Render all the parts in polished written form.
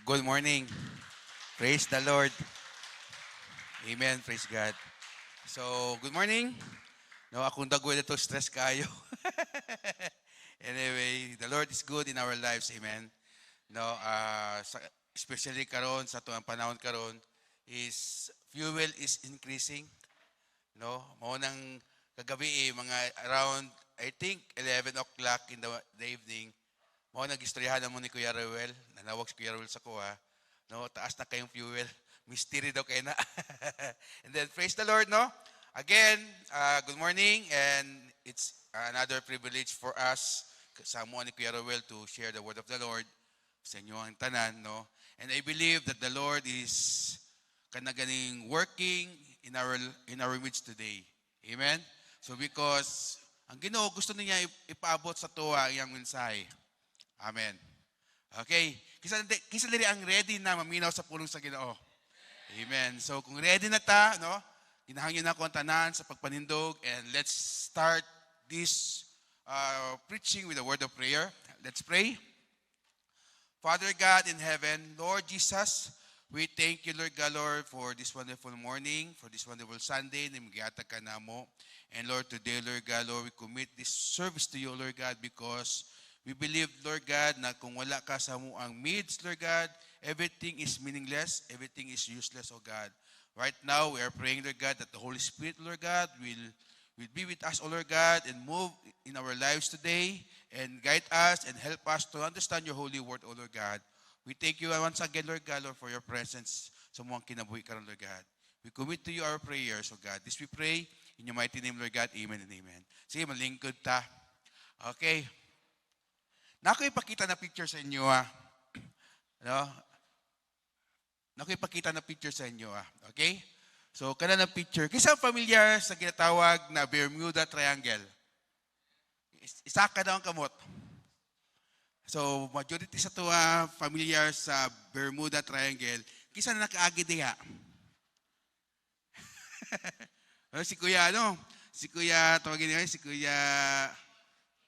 Good morning. Praise the Lord. Amen. Praise God. So, good morning. No, akong dagway to stress kayo. Anyway, the Lord is good in our lives. Amen. No, especially karon sa tuang panahon karon is fuel is increasing. No, mao nang kagabi mga around I think 11 o'clock in the evening. Mao nag-istoryahan mo ni Kuya Rowel. Nanawag si Kuya Rowel sa kuha. No, taas na kayong fuel. Mystery daw kayo na. And then, praise the Lord, no? Again, good morning. And it's another privilege for us, kasama ni Kuya Rowel, to share the word of the Lord sa inyo ang tanan, no? And I believe that the Lord is kanaganing working in our midst today. Amen? So because ang Ginoo gusto niya ipaabot sa tuwa iyang mensahe. Amen. Okay. Kisa diri ang ready na maminaw sa pulong sa Ginoo. Amen. So kung ready na ta, no? Ginahangyo na ko ang tanan sa pagpanindog and let's start this preaching with a word of prayer. Let's pray. Father God in heaven, Lord Jesus, we thank you, Lord God, Lord, for this wonderful morning, for this wonderful Sunday na magihatag ka namo. And Lord, today, Lord God, Lord, we commit this service to you, Lord God, because we believe, Lord God, na kung wala ka sa muang midst, Lord God, everything is meaningless, everything is useless, oh God. Right now, we are praying, Lord God, that the Holy Spirit, Lord God, will be with us, oh Lord God, and move in our lives today, and guide us and help us to understand your holy word, oh Lord God. We thank you once again, Lord God, Lord, for your presence sa muang kinabuhi karon, Lord God. We commit to you our prayers, oh God. This we pray in your mighty name, Lord God. Amen and amen. Sige, malingkod ta. Okay. Nako ipakita na picture sa inyo No? Nako ipakita na picture sa inyo Okay? So kana na picture. Kisa familiar sa ginatawag na Bermuda Triangle. Isa ka daw ang kamot. So majority sa tuwa familiar sa Bermuda Triangle. Kisa na nakaagi diha. Si Kuya Si Kuya tawagin niya si Kuya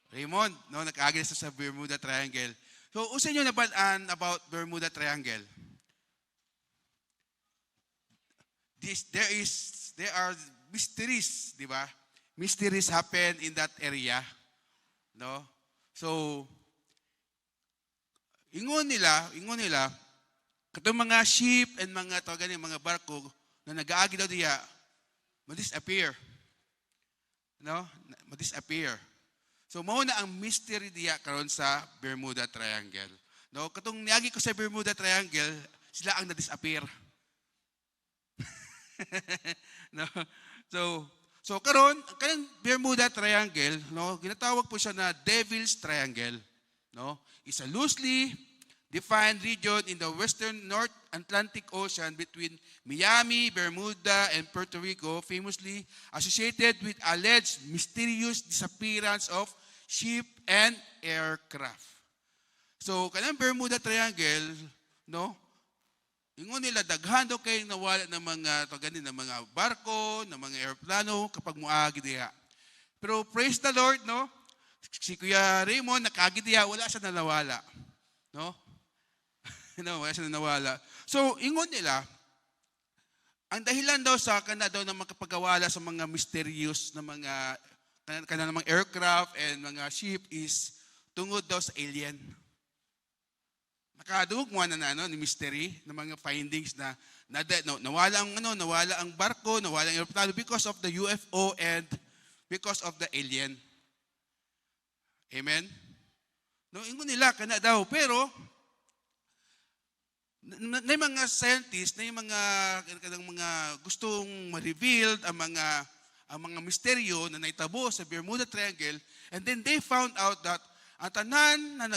Raymond, no, nag-agi sa Bermuda Triangle. So, usa nyo nabalaan about Bermuda Triangle. There are mysteries, di ba? Mysteries happen in that area, no? So, ingon nila, katong mga ship and mga mga barko na nag-aagi daw diya, ma-disappear. No? Ma-disappear. So mao na ang mystery diya karon sa Bermuda Triangle. No, katong niagi ko sa Bermuda Triangle, sila ang na-disappear. No. So karon kanang Bermuda Triangle, no, ginatawag po siya na Devil's Triangle, no? It's a loosely defined region in the western North Atlantic Ocean between Miami, Bermuda, and Puerto Rico, famously associated with alleged mysterious disappearance of ship and aircraft. So, kanang Bermuda Triangle, no? Ingon nila daghan daw kay nawala ng mga barko, ng mga eroplano kapag muagi diha. Pero praise the Lord, no? Si Kuya Raymond nakagi diha, wala siya nawala. No? No, wala siya nawala. So, ingon nila, ang dahilan daw sa kana daw na makapagawala sa mga mysterious na mga mga aircraft and mga ship is tungod daw sa alien. Nakadugog mo na ni mystery na mga findings na nawala ang barko, nawala ang aeroplano because of the UFO and because of the alien. Amen. No, ingon nila kana daw pero na mga scientists, na yung mga gustong ma-reveal ang mga misteryo na naitabo sa Bermuda Triangle, and then they found out that ang tanan na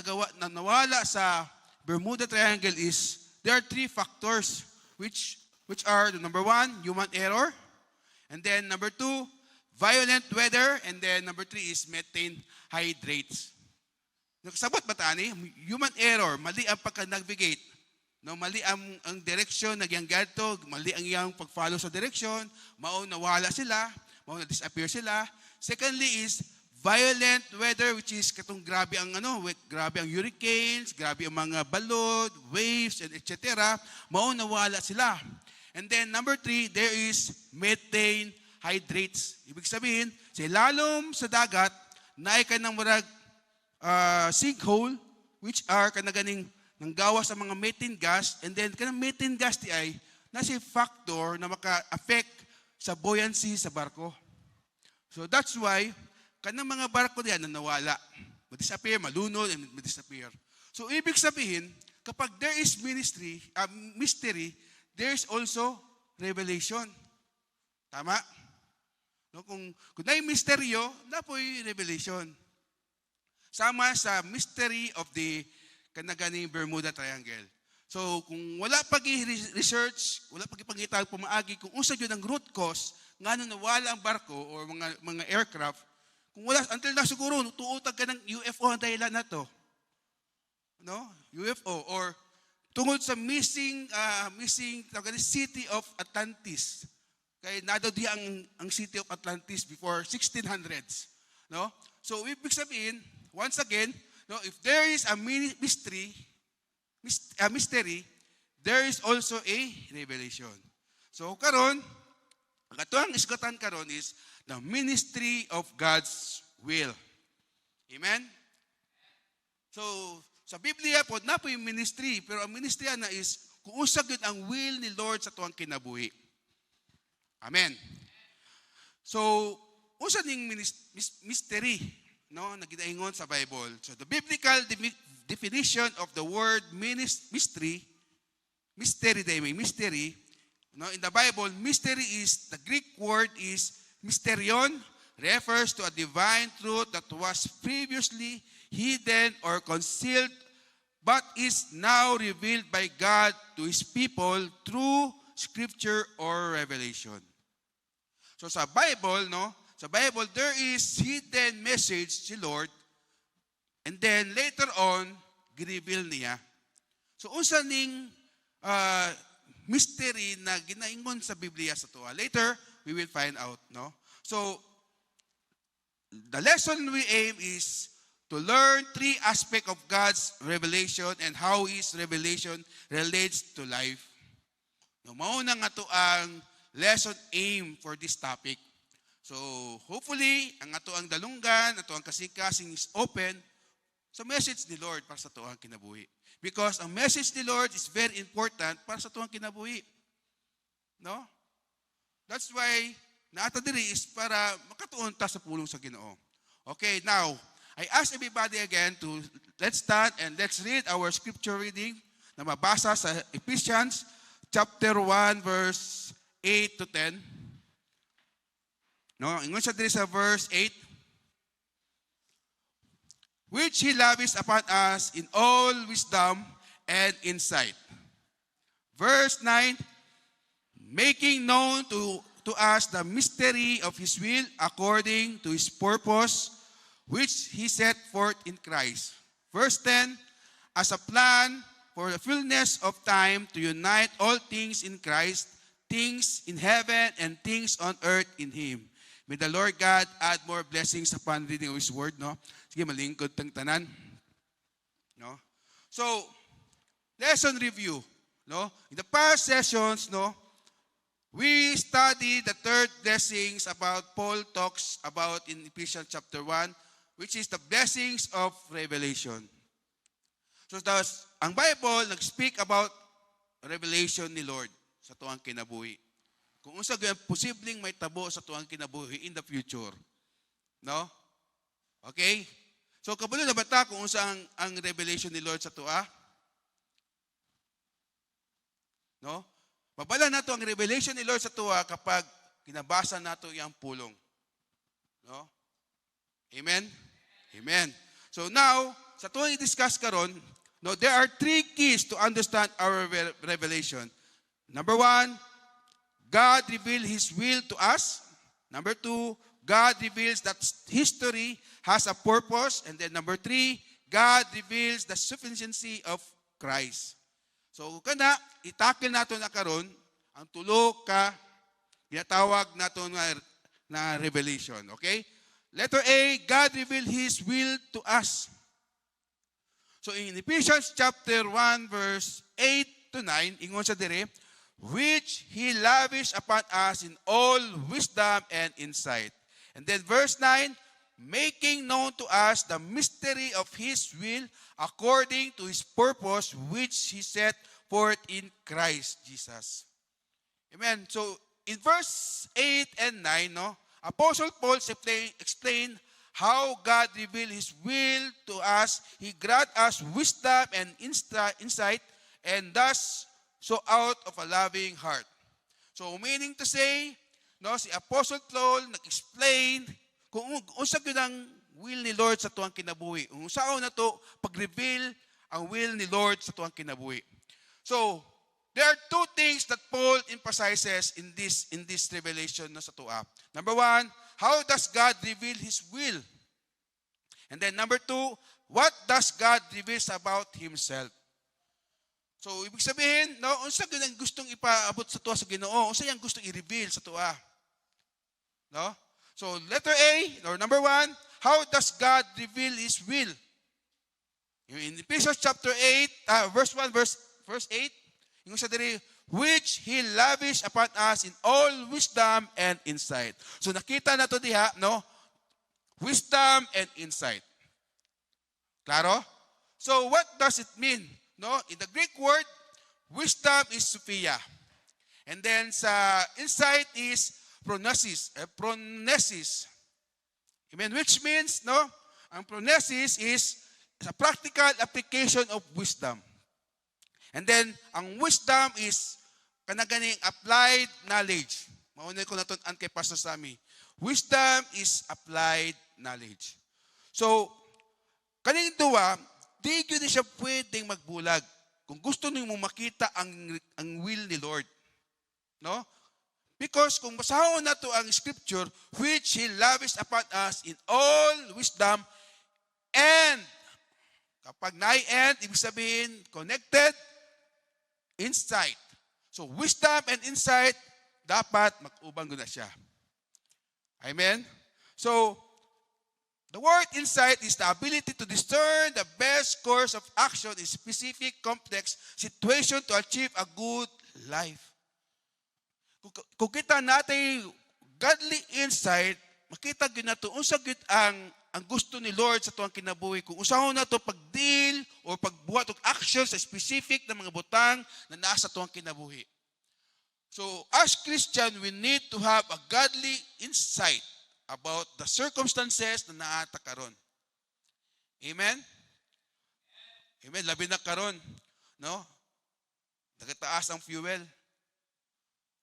nawala sa Bermuda Triangle is there are three factors which are number 1, human error, and then number 2, violent weather, and then number 3 is methane hydrates. Nakasabot ba tani? Human error, mali ang pagka-navigate. No, mali ang direksyon, nagyang gadto, mali ang iyang pag-follow sa direksyon, mao nawala sila, mao na disappear sila. Secondly is violent weather, which is katong grabe ang grabe ang hurricanes, grabe ang mga balod, waves, and etc. Mao nawala sila. And then number 3, there is methane hydrates. Ibig sabihin, sa ilalom sa dagat, naay ka ng murag sinkhole, which are kanaganing nanggawa sa mga methane gas, and then kanang methane gas di ay nasa factor na maka-affect sa buoyancy sa barko. So that's why kanang mga barko diyan na nawala, ma-disappear, malunod, and ma-disappear. So ibig sabihin, kapag there is mystery, there is also revelation. Tama? No, kung may misteryo, napoy revelation. Sama sa mystery of the kanaganing Bermuda Triangle. So kung wala pag-research, wala pag-ipangita pumaagi kung unsa gyud ang root cause ngano nawala ang barko or mga aircraft, kung wala until na siguro tuutag ka ng UFO ang dahilan nato. No? UFO or tungod sa missing city of Atlantis. Kay nado di ang city of Atlantis before 1600s, no? So ibig sabihin, once again, no, if there is a mystery, there is also a revelation. So karon, ang atuang isgotan karon is the ministry of God's will. Amen? So, sa Biblia po, na po yung ministry, pero ang ministry na is, kung usag yun ang will ni Lord sa tuwang kinabuhi. Amen? So, usa ning mystery, no, na ginaingon sa Bible. So, the biblical definition of the word mystery, no, in the Bible, mystery is, the Greek word is mysterion, refers to a divine truth that was previously hidden or concealed but is now revealed by God to His people through Scripture or revelation. So sa Bible, no, sa Bible there is hidden message si Lord, and then later on gi-reveal niya. So unsa ning mystery na ginaingon sa Biblia sa tuwa? Later we will find out, no? So the lesson we aim is to learn 3 aspects of God's revelation and how His revelation relates to life. No, mao na nga to ang lesson aim for this topic. So, hopefully, ang ato ang dalunggan, ato ang kasikasing is open sa message ni Lord para sa ato ang kinabuhi. Because ang message ni Lord is very important para sa ato ang kinabuhi. No? That's why, naata diri is para makatuon ta sa pulong sa Ginoo. Okay, now, I ask everybody again to let's stand and let's read our scripture reading na mabasa sa Ephesians chapter 1 verse 8 to 10. No, ingon siya diri sa verse 8. Which He lavished upon us in all wisdom and insight. Verse 9, making known to us the mystery of His will according to His purpose, which He set forth in Christ. Verse 10, as a plan for the fullness of time to unite all things in Christ, things in heaven and things on earth in Him. May the Lord God add more blessings upon reading of His word, no? Sige, malingkod tang tanan. No? So, lesson review, no? In the past sessions, no, we studied the 3rd blessings about Paul talks about in Ephesians chapter 1, which is the blessings of revelation. So, ang Bible nag-speak about revelation ni Lord sa tuwang kinabuhi. Kung unsa gyud posibleng may tabo sa tuwang kinabuhi in the future. No? Okay? So kabalo na bata kung unsa ang revelation ni Lord sa tuwa? No? Mabala nato ang revelation ni Lord sa tuwa kapag kinabasa nato iyang pulong. No? Amen? Amen. So now, sa tuwang i-discuss karon, no, there are 3 keys to understand our revelation. Number 1, God revealed His will to us. Number 2, God reveals that history has a purpose. And then number 3, God reveals the sufficiency of Christ. So, kana, itakil nato na karon ang tulo ka ginatawag nato na revelation. Okay? Letter A, God revealed His will to us. So in Ephesians chapter 1, verse 8 to 9, ingon sa dire, which He lavished upon us in all wisdom and insight. And then verse 9, making known to us the mystery of His will according to His purpose, which He set forth in Christ Jesus. Amen. So in verse 8 and 9, no, Apostle Paul explained how God revealed His will to us. He granted us wisdom and insight, and thus so out of a loving heart. So meaning to say, no, si Apostle Paul nag-explain kung unsa gyud ang will ni Lord sa tuwang kinabuhi. Kung saan na to pag-reveal ang will ni Lord sa tuwang kinabuhi. So, there are two things that Paul emphasizes in this revelation na sa tuwa. Number one, how does God reveal His will? And then number two, what does God reveal about Himself? So, ibig sabihin, no, unsa gyud ang gustong ipaabot sa tuwa sa Ginoo? Unsa yang gustong i-reveal sa tuwa? No? So, letter A, or number one, how does God reveal His will? In Ephesians chapter 8, verse 1, verse 8, yung sa diri, which He lavished upon us in all wisdom and insight. So, nakita na to diha, no? Wisdom and insight. Klaro? So, what does it mean? No? In the Greek word, wisdom is Sophia. And then sa insight is pronesis. Amen. Which means, no? Ang pronesis is a practical application of wisdom. And then, ang wisdom is kanaganing applied knowledge. Maunay ko na ito kay Pastor Sammy. Wisdom is applied knowledge. So, kaning duwa, di yun siya pwedeng magbulag. Kung gusto niyo makita ang will ni Lord. No? Because kung basahon na to ang scripture, which He lavished upon us in all wisdom and, kapag na-end, ibig sabihin, connected, insight. So, wisdom and insight, dapat mag-ubang na siya. Amen? So, the word insight is the ability to discern the best course of action in specific, complex situation to achieve a good life. Kung kita natin godly insight, makita gyud nato unsa gyud ang gusto ni Lord sa tuwang kinabuhi. Kung usahon na to pag-deal or pagbuhat og action sa specific na mga butang na naa sa tuwang kinabuhi. So, as Christian, we need to have a godly insight about the circumstances na naata karon. Amen? Amen. Labi na karon, no? Nagataas ang fuel.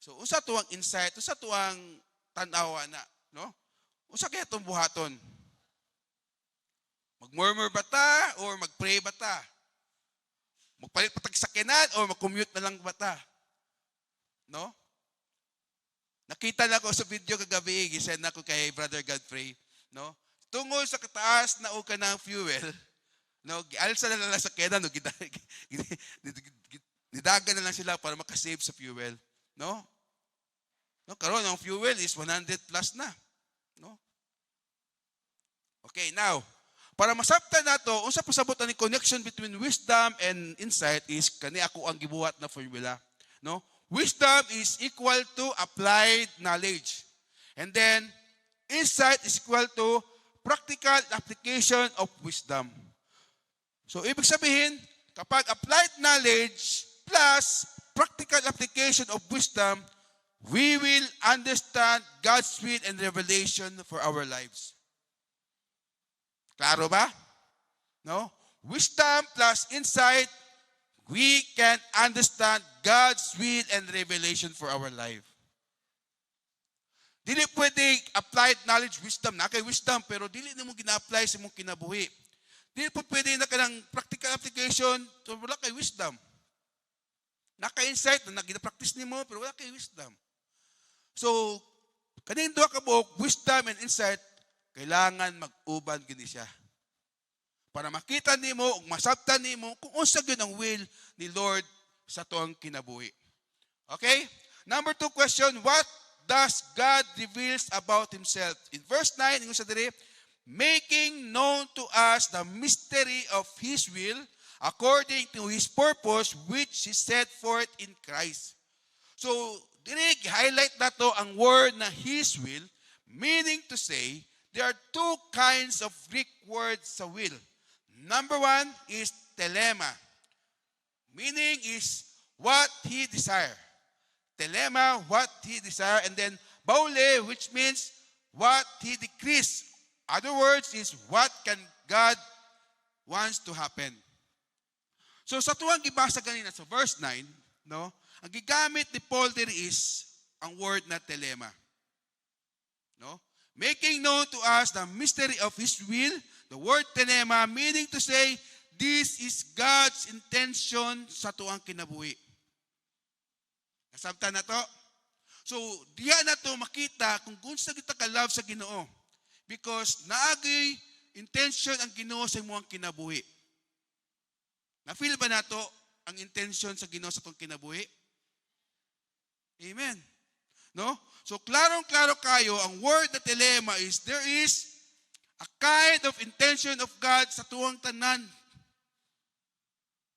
So, usa tuwang insight, usa tuwang tanawa na, no? Usa kaya itong buhaton? Mag-murmur ba ta or mag-pray ba ta? Magpalit pa tagsakinan or mag-commute na lang ba ta? No? Nakita na ko sa video kagabi, gisend na ko kay Brother Godfrey, no? Tungol sa kataas na uka ng fuel, no, gialsa na lang sa kena, no, nidagan na lang sila para makasave sa fuel, no? No, karon ang fuel is 100 plus na, no? Okay, now, para masabtan nato, unsa pasabot ani connection between wisdom and insight is kani ako ang gibuhat na formula, no? Wisdom is equal to applied knowledge. And then, insight is equal to practical application of wisdom. So, ibig sabihin, kapag applied knowledge plus practical application of wisdom, we will understand God's will and revelation for our lives. Klaro ba? No? Wisdom plus insight, we can understand God's will and revelation for our life. Dili pwede applied knowledge, wisdom. Na kay wisdom, pero dili na mo gina-apply sa mong kinabuhi. Dili po pwede na kanang practical application, so wala kay wisdom. Naka-insight na gina-practice ni mo, pero wala kay wisdom. So, kaning duha ka buok, wisdom and insight, kailangan mag-uban gini siya. Para makita nimo ug masabtan nimo kung unsa gyud ang will ni Lord sa tuwang kinabuhi. Okay? Number 2 question, what does God reveals about Himself? In verse 9, ingon sa diri, making known to us the mystery of His will according to His purpose which He set forth in Christ. So, diri highlight na to ang word na His will, meaning to say, there are two kinds of Greek words sa will. Number one is telema, meaning is what He desire. Telema, what He desire, and then baule, which means what He decrees. Other words is what can God wants to happen. So sa tuwang gibasa kanina sa verse 9, no, ang gigamit ni Paul there is ang word na telema. No? Making known to us the mystery of His will, the word telema, meaning to say, this is God's intention sa tuwang kinabuhi. Nasabtan na to? So, diya na to makita kung gusto kita ka-love sa Ginoo. Because naagay intention ang Ginoo sa imong kinabuhi. Na-feel ba na to ang intention sa Ginoo sa itong kinabuhi? Amen. No? So, klarong-klaro kayo, ang word na telema is, there is a kind of intention of God sa tuwang tanan.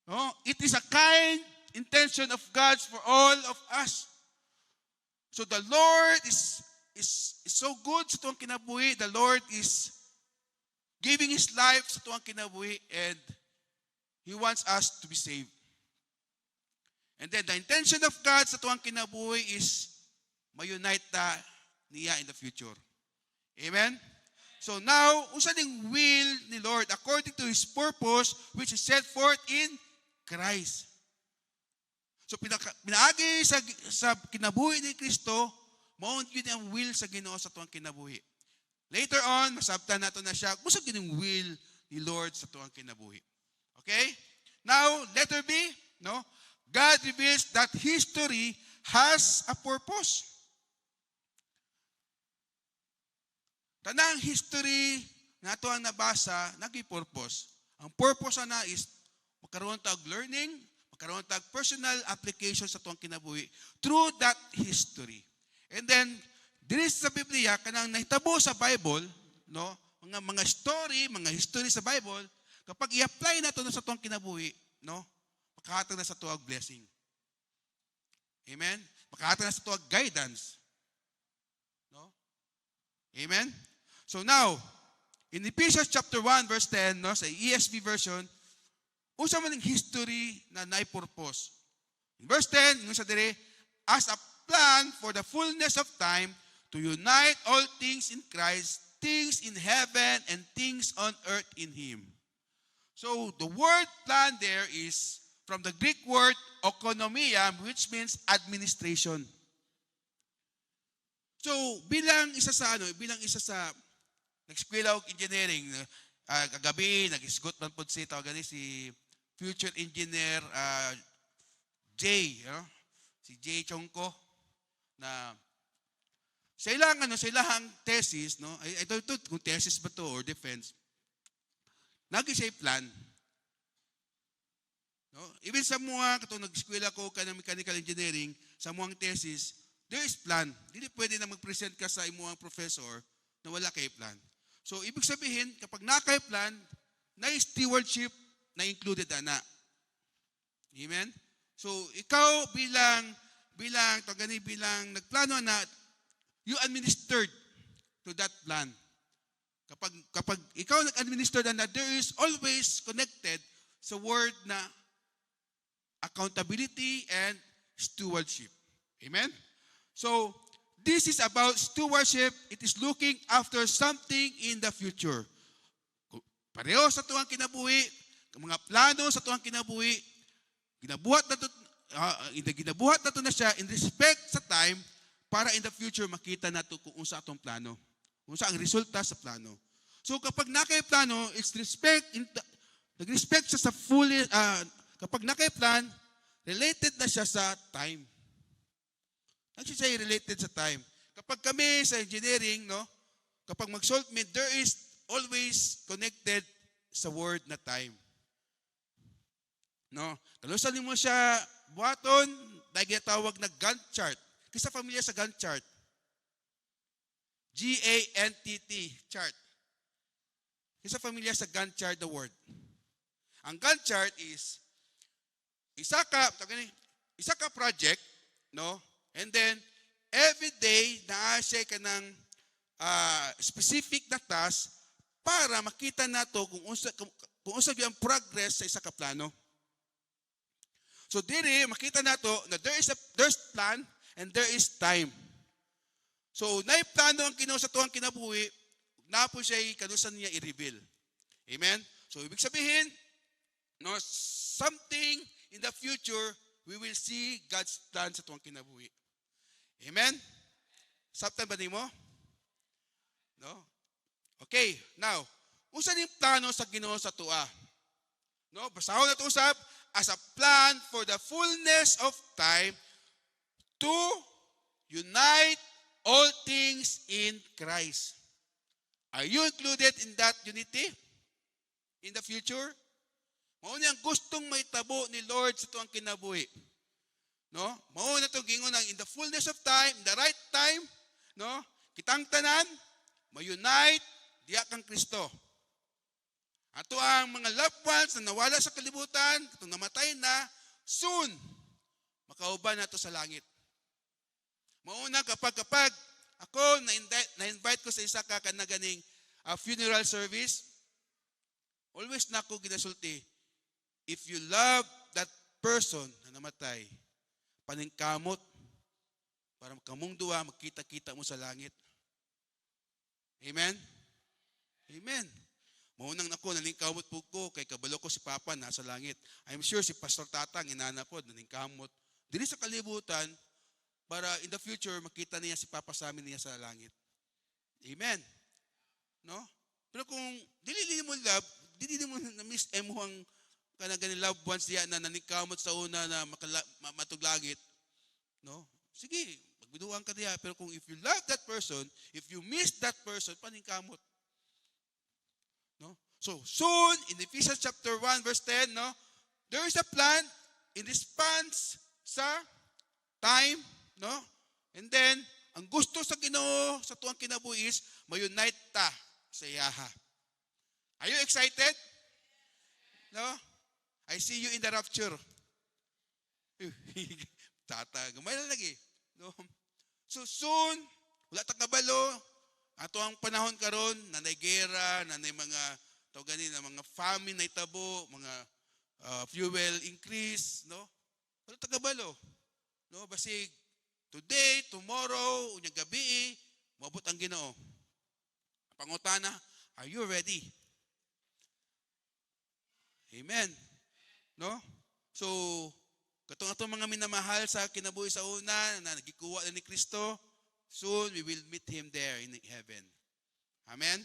No? It is a kind intention of God for all of us. So the Lord is so good sa tuwang kinabuhi. The Lord is giving His life sa tuwang kinabuhi, and He wants us to be saved. And then the intention of God sa tuwang kinabuhi is ma-unite ta niya in the future. Amen? So now, unsa ning will ni Lord according to His purpose which is set forth in Christ. So pinaagi sa kinabuhi ni Kristo, mao yun ang will sa Ginoo sa tuwang kinabuhi. Later on, masabtan nato na siya, kung sa ginong will ni Lord sa tuwang kinabuhi. Okay? Now, letter B, no? God reveals that history has a purpose. Tanang history na ito ang nabasa, nag-purpose. Ang purpose na is magkaroon tag learning, magkaroon tag personal application sa tuwang kinabuhi through that history. And then, diri sa Biblia, kanang nahitabo sa Bible, no? Mga story, mga history sa Bible, kapag i-apply na ito sa tuwang kinabuhi, no? Makahatag na sa tuwag blessing. Amen? Makahatag na sa tuwag guidance. No? Amen? So now, in Ephesians chapter 1, verse 10, no, sa ESV version, usa man ang history na naipurpose. In verse 10, yung sa dire, as a plan for the fullness of time to unite all things in Christ, things in heaven and things on earth in Him. So, the word plan there is from the Greek word oikonomia, which means administration. So, bilang isa sa nag-eskwela og engineering, kagabi, nag-isgot man po si future engineer Jay, si Jay Chongko, na sa ilang thesis, no? Ito kung thesis ba to or defense, nag-isay plan. No? Even sa mga, katong nag-eskwela ko ka ng mechanical engineering, sa mga thesis, there is plan. Hindi pwede na mag-present ka sa imuang professor na wala kay plan. So, ibig sabihin, kapag nakay plan, na stewardship na included na. Amen? So, ikaw bilang nagplano na, you administered to that plan. Kapag ikaw nag-administer na, there is always connected sa word na accountability and stewardship. Amen? So, this is about stewardship. It is looking after something in the future. Pareho sa tuwang kinabuhi, mga plano sa tuwang kinabuhi, ginabuhat na to na siya in respect sa time para in the future makita na to kung unsa atong plano. Kung unsa ang resulta sa plano. So kapag nakay plano, it's nag-respect siya sa fully, kapag nakay plan, related na siya sa time. Nagsisay related sa time. Kapag kami sa engineering, no, kapag mag-solve there is always connected sa word na time. No? Kalusan mo siya buhaton, dahil tawag na Gantt chart. Kasi familiar sa Gantt chart. Gantt chart. Isa familiar sa Gantt chart the word. Ang Gantt chart is isa ka project, no? And then every day naa-share ka ng specific na task para makita nato kung unsa gyud ang progress sa isa ka plano. So diri makita nato na there's plan and there is time. So nay plano ang Ginoo sa tuwang kinabuhi, napo siya kanusan niya i-reveal. Amen. So ibig sabihin, no, something in the future we will see God's plan sa tuwang kinabuhi. Amen. Sabtan ba nimo? No? Okay, now, unsa ning plano sa Ginoo sa tuwa? No, basahon nato usab as a plan for the fullness of time to unite all things in Christ. Are you included in that unity in the future? Mao ni ang gustong mahitabo ni Lord sa tuwang kinabuhi. No? Mao na to gingon ang in the fullness of time, in the right time, no? Kitang tanan ma-unite diha kang Kristo. Ato ang mga loved ones na nawala sa kalibutan, katong namatay na, soon makauban nato sa langit. Mauna kapag ako na-invite ko sa isa ka kanaganing funeral service, always na ako ginasulti, if you love that person na namatay, paningkamot para kamong duwa magkita-kita mo sa langit. Amen? Amen. Maunang nako nalingkamot po ko kay kabalo ko si Papa nasa langit. I'm sure si Pastor Tatang inanapod nalingkamot dili sa kalibutan para in the future makita niya si Papa sa amin niya sa langit. Amen. No? Pero kung dili mo love, dili mo na miss mo ang kanang loved ones diya na nalingkamot sa una na matuglangit. No? Sige, magbiduan ka diya pero kung if you love that person, if you miss that person, paningkamot. No? So soon in Ephesians chapter 1 verse 10, no, there is a plan in response sa time, no? And then ang gusto sa Ginoo sa tuwang kinabuhi is ma-unite ta sa iyaha. Are you excited? No? I see you in the rapture. Tata, gamay na lagi. No? So soon, wala ta kabalo, ato ang panahon karon nanay gera, nanay mga tawag na mga famine na itabo, mga fuel increase, no? Wala ta kabalo. No, basig today, tomorrow, unyang gabi, maabot ang Ginoo. Pangutana, are you ready? Amen. No? So, katong atong mga minamahal sa kinabuhi sa una na nagikuha na ni Kristo, soon we will meet Him there in heaven. Amen?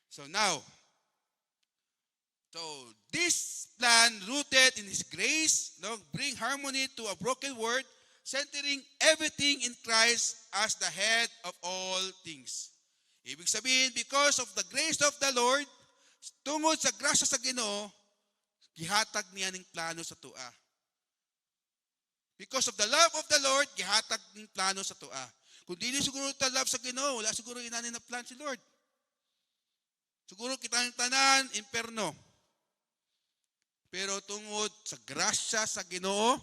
So now, this plan rooted in His grace, no, bring harmony to a broken world, centering everything in Christ as the head of all things. Ibig sabihin, because of the grace of the Lord, tungod sa grasya sa Ginoo, gihatag niya ning plano sa tua. Because of the love of the Lord, gihatag ning plano sa tua. Kung dili siguro ta love sa Ginoo, wala siguro inanin na plan si Lord. Siguro kitang tanan, imperno. Pero tungod sa grasya sa Ginoo,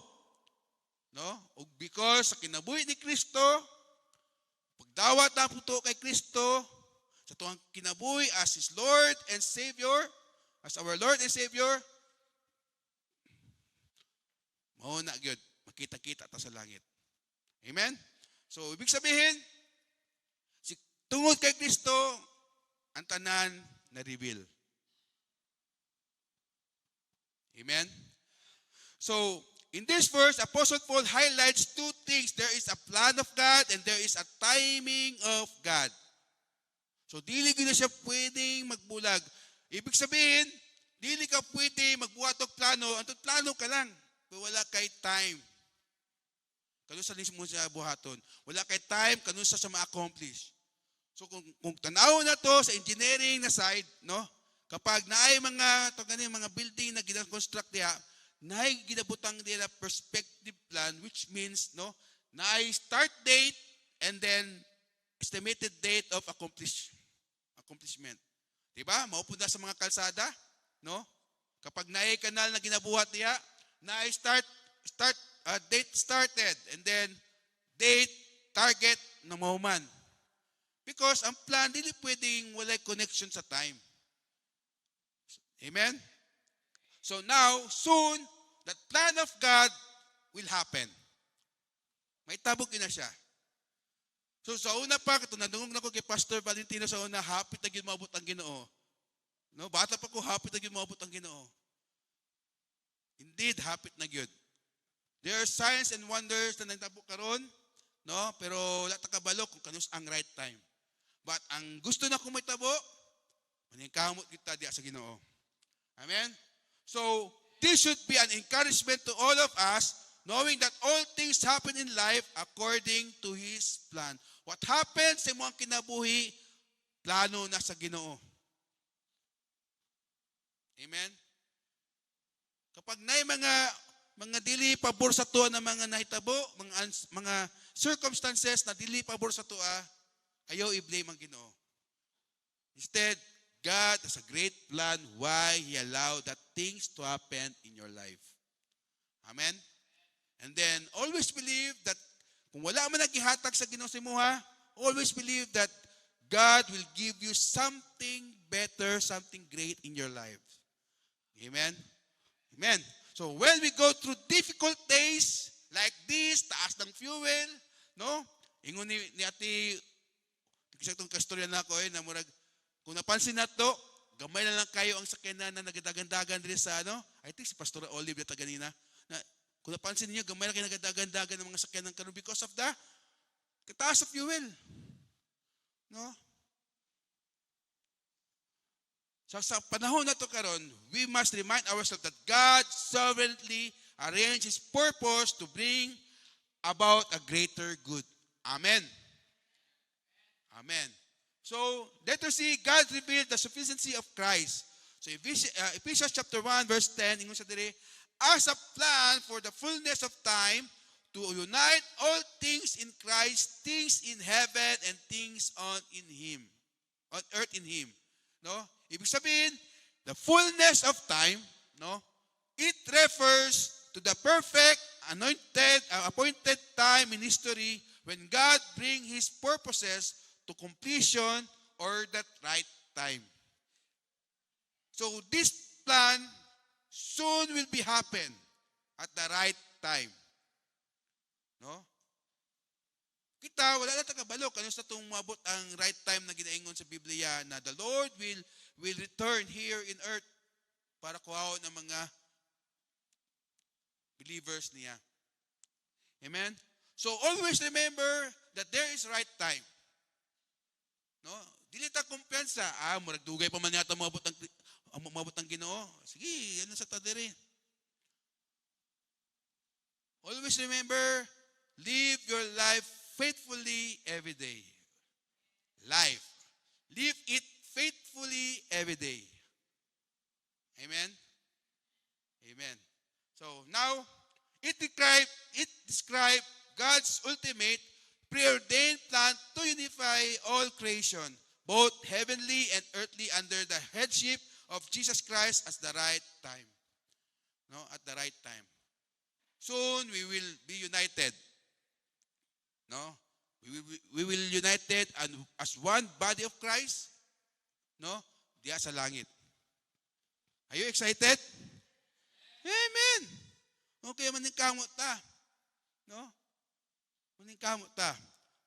no? Ug because sa kinabuhi ni Kristo, pagdawat na puto kay Kristo, sa tuwang kinabuhi as His Lord and Savior, as our Lord and Savior, mao na gyud makita-kita ta sa langit. Amen? So, ibig sabihin, tungod kay Kristo, ang tanan na-reveal. Amen? So, in this verse, Apostle Paul highlights two things. There is a plan of God and there is a timing of God. So, dili gina siya pwedeng magbulag. Ibig sabihin, dili ka pwede magbuhat og plano. Antong plano ka lang. Pero wala kay time. Kanusa din mo siya buhaton. Wala kay time, kanusa siya ma-accomplish. So, kung tanaw na to sa engineering na side, no? Kapag naay mga building na gina-construct diha, naay ginabutang nila perspective plan, which means, no, naay start date and then estimated date of accomplishment. Diba? Maupunta sa mga kalsada, no? Kapag naay kanal na ginabuhat niya, date started, and then date, target na mauman. Because ang plan, dili pwedeng walay connection sa time. Amen? So now, soon, that plan of God will happen. May tabog na siya. So sa una pa, ito nadungog na ko kay Pastor Valentino sa una, hapit na maabot ang Ginoo. No, bata pa ko, hapit na maabot ang Ginoo. Indeed, hapit na gyud. There are signs and wonders na nagtabo karon, no? Pero wala ta kabalo kung kanus ang right time. But ang gusto na kong may tabo, maningkamot kita diya sa Ginoo. Amen? So, this should be an encouragement to all of us, knowing that all things happen in life according to His plan. What happens sa mga kinabuhi, plano na sa Ginoo. Amen? Kapag na mga dili pabor sa tuwa na mga nahitabo, mga circumstances na dili pabor sa tuwa, ayaw i-blame ang Ginoo. Instead, God has a great plan why He allowed that things to happen in your life. Amen? And then, always believe that kung wala man nagihatag sa Ginoo sa imuha, always believe that God will give you something better, something great in your life. Amen? Amen. So when we go through difficult days like this, taas ng fuel, no? Ingon ni ati, kasi itong kastorya na ako na murag, kung napansin na to, gamay na lang kayo ang sakyanan na nagdagandagan din sa I think si Pastor Olive na ganina, na kung napansin niyo, gamay na kayo nagdagandagan ng mga sakyanan karon because of the kataas of fuel. No? So sa panahon na to karon, we must remind ourselves that God sovereignly arranged His purpose to bring about a greater good. Amen. Amen. So, let us see, God revealed the sufficiency of Christ. So, Ephesians chapter 1, verse 10, ingon sa dire, as a plan for the fullness of time to unite all things in Christ, things in heaven and things on earth in Him. No? Ibig sabihin, the fullness of time, no? It refers to the perfect, appointed time in history when God brings His purposes to completion or that right time. So this plan soon will be happen at the right time. No? Kita, wala na tagabalok. Ano sa itong mabot ang right time na ginaingon sa Biblia na the Lord will return here in earth para kuhaon ng mga believers niya. Amen? So always remember that there is right time. No? Dili ta kumpiyansa. Murag dugay pa man yata mabot ang Ginoo. Sige, ano sa tadiri. Always remember, live your life faithfully every day. Life. Live it faithfully every day. Amen? Amen. So now, it describes God's ultimate preordained plan to unify all creation, both heavenly and earthly, under the headship of Jesus Christ at the right time. No, at the right time. Soon we will be united. No? We will united and as one body of Christ. No? Diya sa langit. Are you excited? Amen. Okay, maningkamot ta. No? Maningkamot ta.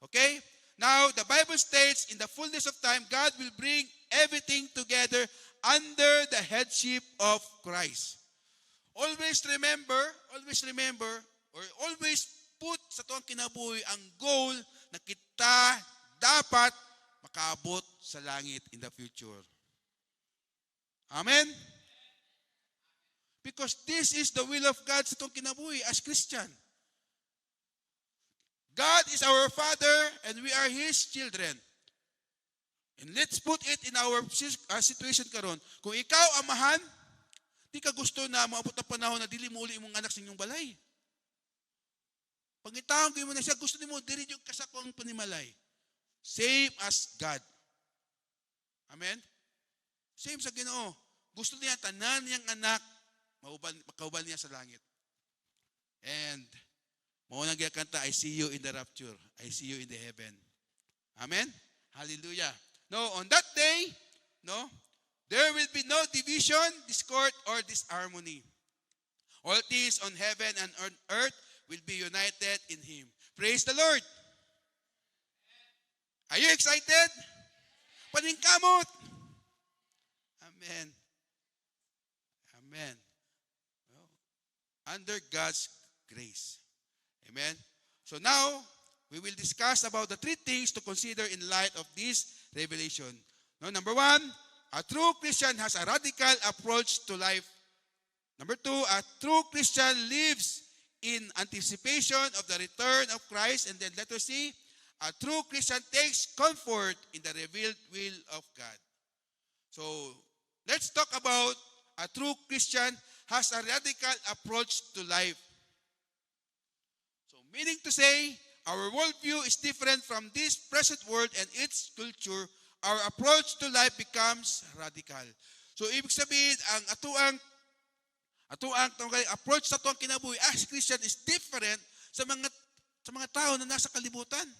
Okay? Now, the Bible states, in the fullness of time, God will bring everything together under the headship of Christ. Always remember, or always put sa tuwang kinabuhi ang goal na kita dapat makaabot sa langit in the future. Amen? Because this is the will of God sa tuwang kinabuhi as Christian. God is our Father and we are His children. And let's put it in our situation karon. Kung ikaw amahan, di ka gusto na maabot ang panahon na dili mo uli imong anak sa inyong balay. Pangitawag mo na siya, gusto nimo diri jud kasakong panimalay. Same as God. Amen? Same sa Ginoo. Gusto niya, tanan niyang anak, makauban niya sa langit. And, maunang kanta, I see you in the rapture. I see you in the heaven. Amen? Hallelujah. No, on that day, no, there will be no division, discord, or disharmony. All things on heaven and on earth will be united in Him. Praise the Lord. Are you excited? Paningkamot. Amen. Amen. Under God's grace. Amen. So now, we will discuss about the three things to consider in light of this revelation. No, number one, a true Christian has a radical approach to life. Number two, a true Christian lives in anticipation of the return of Christ. And then letter C, a true Christian takes comfort in the revealed will of God. So, let's talk about a true Christian has a radical approach to life. So, meaning to say, our worldview is different from this present world and its culture. Our approach to life becomes radical. So, ibig sabihin, ang atuang approach sa atuang kinabuhi as Christian is different sa mga tao na nasa kalibutan.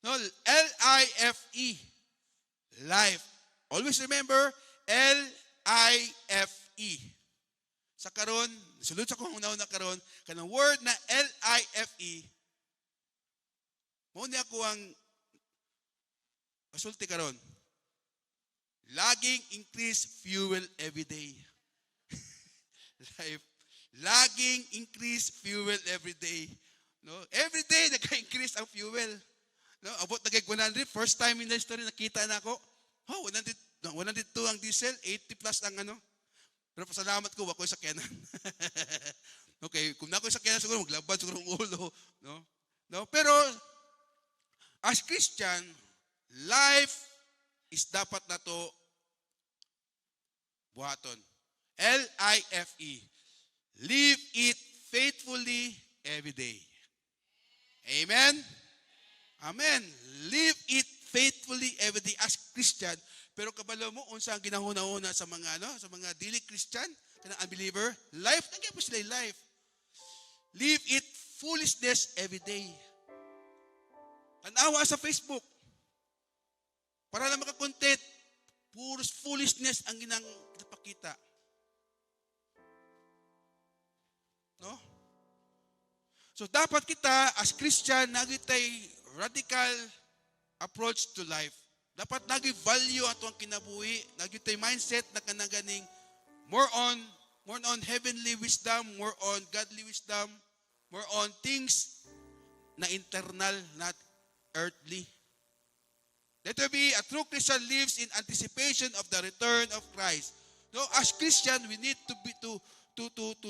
No, L-I-F-E. Life. Always remember, L-I-F-E. Sa karon, sulod sa kung una karon, kanang word na L-I-F-E, muna ako ang masulti karon. Laging increase fuel every day. Life. Laging increase fuel every day. No? Every day, nag-increase ang fuel. No? About nag-100, first time in the history, nakita na ako. Oh, 102 ang diesel, 80 plus ang ano. Pero pasalamat ko, ako sa Kenan. Okay, kung na ako sa Kenan, siguro maglabad, siguro ang ulo. No? Pero, as Christian, life is dapat na to buhaton. L-I-F-E. Live it faithfully every day. Amen? Amen. Live it faithfully every day as Christian. Pero kabalo mo, unsa ang ginahuna-una sa mga dili Christian, kanang unbeliever, life, nagyan po sila life. Live it foolishness every day. Tanawa sa Facebook. Para lang makakontent, puro foolishness ang ginapakita. No? So dapat kita as Christian nagitay radical approach to life. Dapat nagi-value ato ang kinabuhi, nagitay mindset na kanaganing more on heavenly wisdom, more on godly wisdom, more on things na internal, not earthly. Let there be a true Christian lives in anticipation of the return of Christ. No, as Christian, we need to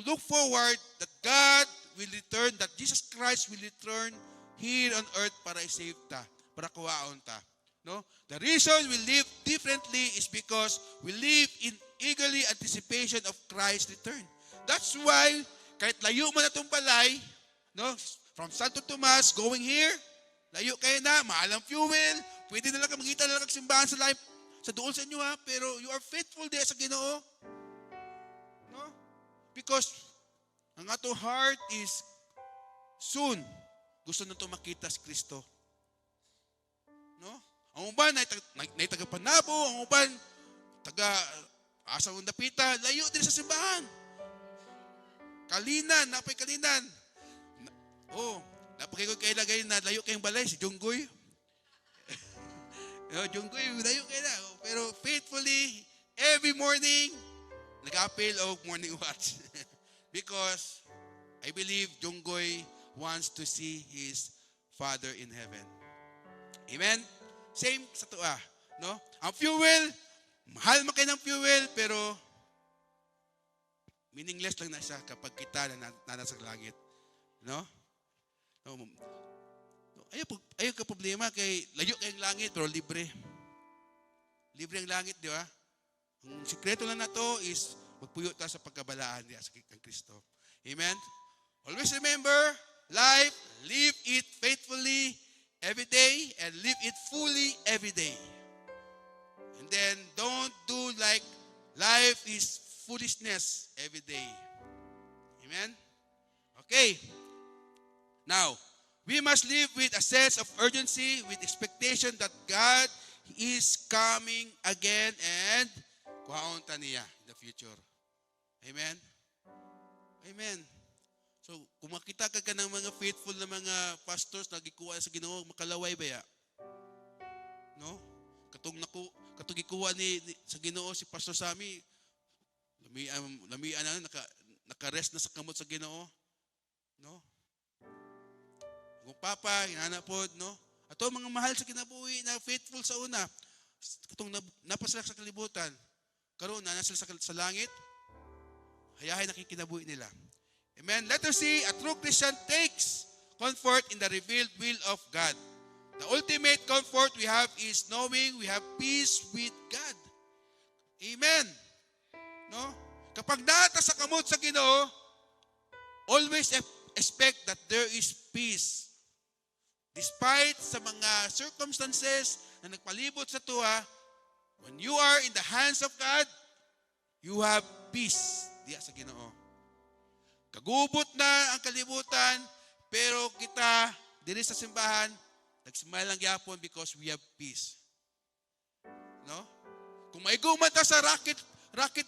look forward that God will return, that Jesus Christ will return here on earth para i-save ta, para kuwaon ta. No? The reason we live differently is because we live in eagerly anticipation of Christ's return. That's why, kahit layo man itong balay, no? From Santo Tomas, going here, layo kayo na, mahal ang fuel, pwede na lang magkita na lang simbahan sa life, sa doon sa inyo ha, pero you are faithful there sa Ginoo. No? Because, ang ato heart is soon, gusto na ito makita si Kristo. No? Ang uban, na taga-Panabo, ang uban, taga-asawang dapita, layo din sa simbahan. Kalinan, napay Kalinan. Napagay ko kayo lagay na layo kayong balay, si Junggoy. Junggoy, layo kayo na. Pero faithfully, every morning, nag-appeal of morning watch. Because I believe Junggoy wants to see his Father in heaven. Amen? Same sa tuwa. No? Ang fuel, mahal man kayo ng fuel, pero meaningless lang na siya kapag kita na nasa langit. No? Ayaw ka problema kay layo kayong langit, pero libre. Libre ang langit, di ba? Ang sikreto lang na to is magpuyo tayo sa pagkabalaan niya sa Kristo. Amen? Always remember, life, live it faithfully every day, and live it fully every day. And then don't do like life is foolishness every day. Amen? Okay. Now, we must live with a sense of urgency, with expectation that God is coming again and kuhaon ta niya in the future. Amen? Amen. So, kung makita ka ng mga faithful na mga pastors na gikuha sa Ginoo, makalaway ba ya? No? Katong gikuha sa Ginoo si Pastor Sammy, lamian na naka-rest na sa kamot sa Ginoo. No? Kung papa, inana pod, no? Ato mga mahal sa kinabuhi na faithful sa una, katong napasala sa kalibutan, karon na sila sa langit, hayahay nakikinabuhi nila. Amen. Let us see, a true Christian takes comfort in the revealed will of God. The ultimate comfort we have is knowing we have peace with God. Amen. No? Kapag nata sa kamot sa Ginoo, always expect that there is peace. Despite sa mga circumstances na nagpalibot sa tuwa, when you are in the hands of God, you have peace diya sa Ginoo. Kagubot na ang kalibutan, pero kita diri sa simbahan, nag-smile lang gyapon because we have peace. No? Kung maiguman ta sa rocket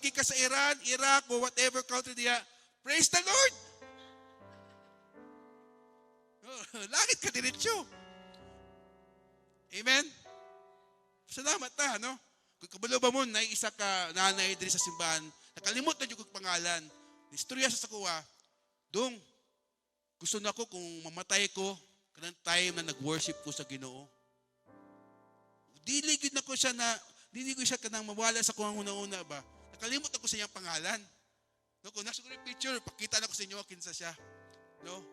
kika sa Iran, Iraq, or whatever country diya, praise the Lord! Langit ka diretsyo. Amen? Salamat ta, no? Kung kabalo ba mo, na isa ka nanay diri sa simbahan, nakalimot na yung pangalan, istorya sa sakuha, dong, gusto na ko kung mamatay ko, kanang time na nag-worship ko sa Ginoo. Dili ko siya kanang mawala sa kuwang una-una ba? Nakalimot ako sa iyang pangalan. No, kung nasa ko yung picture, pakita na ko sa inyo kinsa siya. No?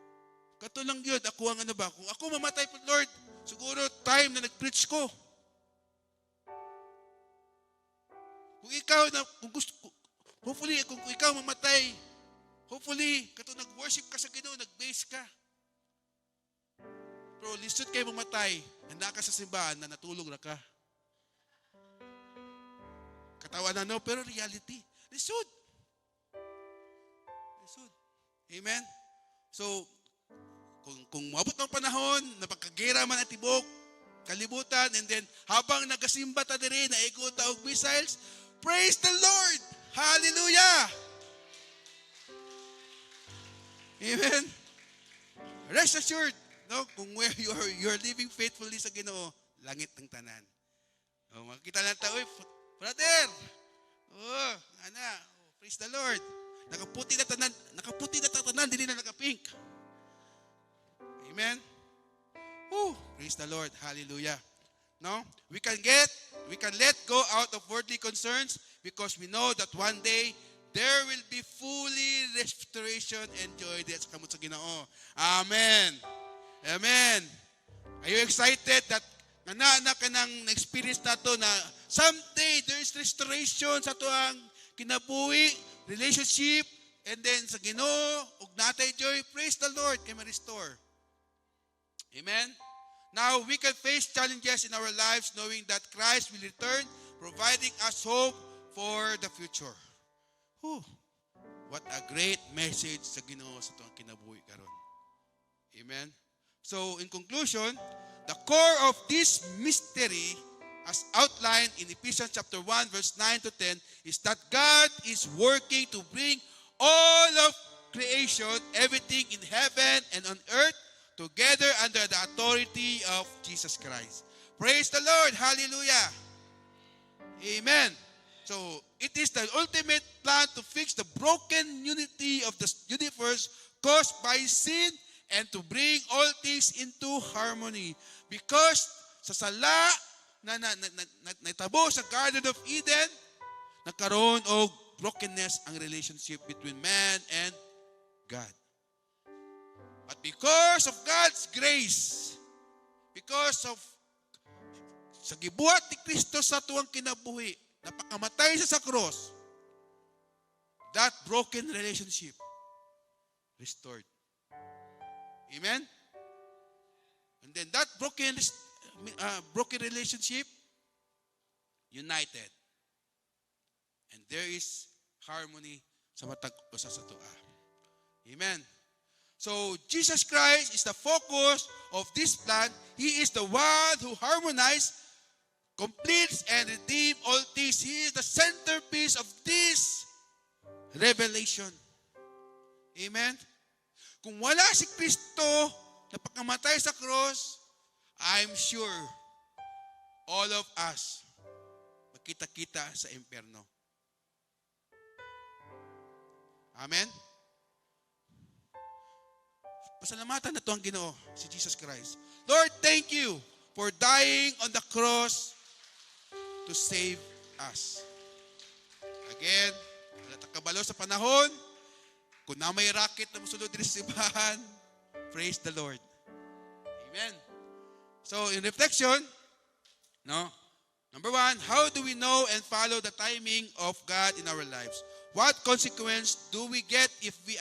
Kato lang yun, ako ang ano ba? Kung ako mamatay po, Lord, siguro time na nag-preach ko. Kung ikaw na, kung gusto, hopefully, kung ikaw mamatay, hopefully, kato nag-worship ka sa Ginoo, nag-base ka. Pero lisod kayo mamatay, handa ka sa simbahan na natulog na ka. Katawa na no, pero reality. Lisod. Lisod. Amen? So, kung maabot ng panahon, napagkagera man at tibok, kalibutan, and then habang nagasimba ta diri, naigo ta og missiles, praise the Lord! Hallelujah! Amen? Rest assured, no, kung where you're living faithfully sa Ginoo, langit ng tanan. O, makikita lang ta, brother! Oh, ana, praise the Lord. Nakaputi na tanan, dili na nakapink. Amen? Praise the Lord. Hallelujah. No? We can let go out of worldly concerns because we know that one day there will be fully restoration and joy there sa kamot sa Ginoo. Amen. Amen. Are you excited that nana ka nang experience nato na someday there is restoration sa tuang kinabuhi, relationship, and then sa Ginoo, ug natay joy, praise the Lord, kay ma-restore. Amen? Now, we can face challenges in our lives knowing that Christ will return, providing us hope for the future. Whew. What a great message sa Ginoo sa tuang kinabuhi karon. Amen? So, in conclusion, the core of this mystery as outlined in Ephesians chapter 1, verse 9 to 10 is that God is working to bring all of creation, everything in heaven and on earth, together under the authority of Jesus Christ. Praise the Lord. Hallelujah. Amen. So, it is the ultimate plan to fix the broken unity of the universe caused by sin and to bring all things into harmony. Because sa sala na natabo sa Garden of Eden, nagkaroon og brokenness ang relationship between man and God. But because of God's grace, because of sa gibuhat ni Kristo sa tuwang kinabuhi, napakamatay siya sa cross, that broken relationship restored. Amen? And then that broken relationship, united. And there is harmony sa matag usa sa tua. Amen. So Jesus Christ is the focus of this plan. He is the one who harmonizes, completes, and redeems all things. He is the centerpiece of this revelation. Amen. Kung wala si Kristo na pagkamatay sa cross, I'm sure all of us magkita-kita sa impyerno. Amen? Pasalamatan na ito ang Ginoo, si Jesus Christ. Lord, thank you for dying on the cross to save us. Again, wala takabalo sa panahon. Kung na may racket na musulod din sa simbahan, praise the Lord. Amen. So, in reflection, no? Number one, how do we know and follow the timing of God in our lives? What consequence do we get if we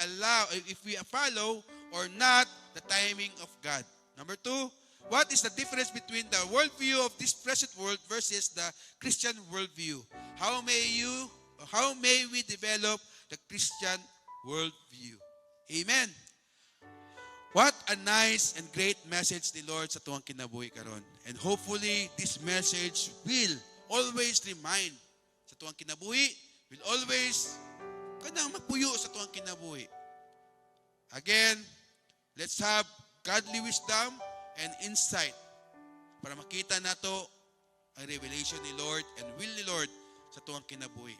follow or not the timing of God? Number two, what is the difference between the worldview of this present world versus the Christian worldview? How may we develop the Christian worldview? Amen. What a nice and great message ni Lord sa tuwang kinabuhi karon. And hopefully, this message will always remind sa tuwang kinabuhi, will always kanang magpuyo sa tuwang kinabuhi. Again, let's have godly wisdom and insight para makita nato ang revelation ni Lord and will ni Lord sa tuwang kinabuhi.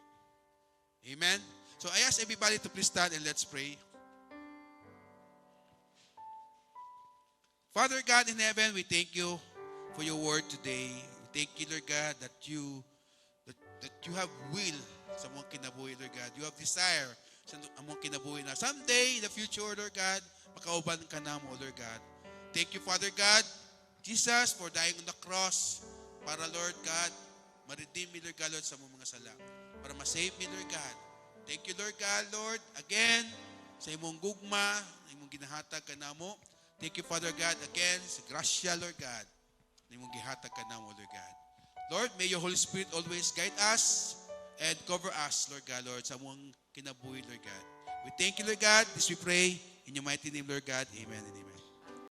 Amen? So I ask everybody to please stand and let's pray. Father God in heaven, we thank you for your word today. We thank you, Lord God, that you have will sa mong kinabuhi, Lord God. You have desire sa mong kinabuhi na someday in the future, Lord God, makauban ka na mo, Lord God. Thank you, Father God, Jesus, for dying on the cross para, Lord God, ma-redeem me, Lord God, Lord, sa mong mga sala. Para ma-save me, Lord God. Thank you, Lord God, Lord, again, sa imong gugma, imong ginahatag ka na mo. Thank you, Father God, again, sa grasya, Lord God, na imong gihatag ka na mo, Lord God. Lord, may your Holy Spirit always guide us and cover us, Lord God, Lord, sa mong kinabuhi, Lord God. We thank you, Lord God. This we pray in your mighty name, Lord God. Amen and amen.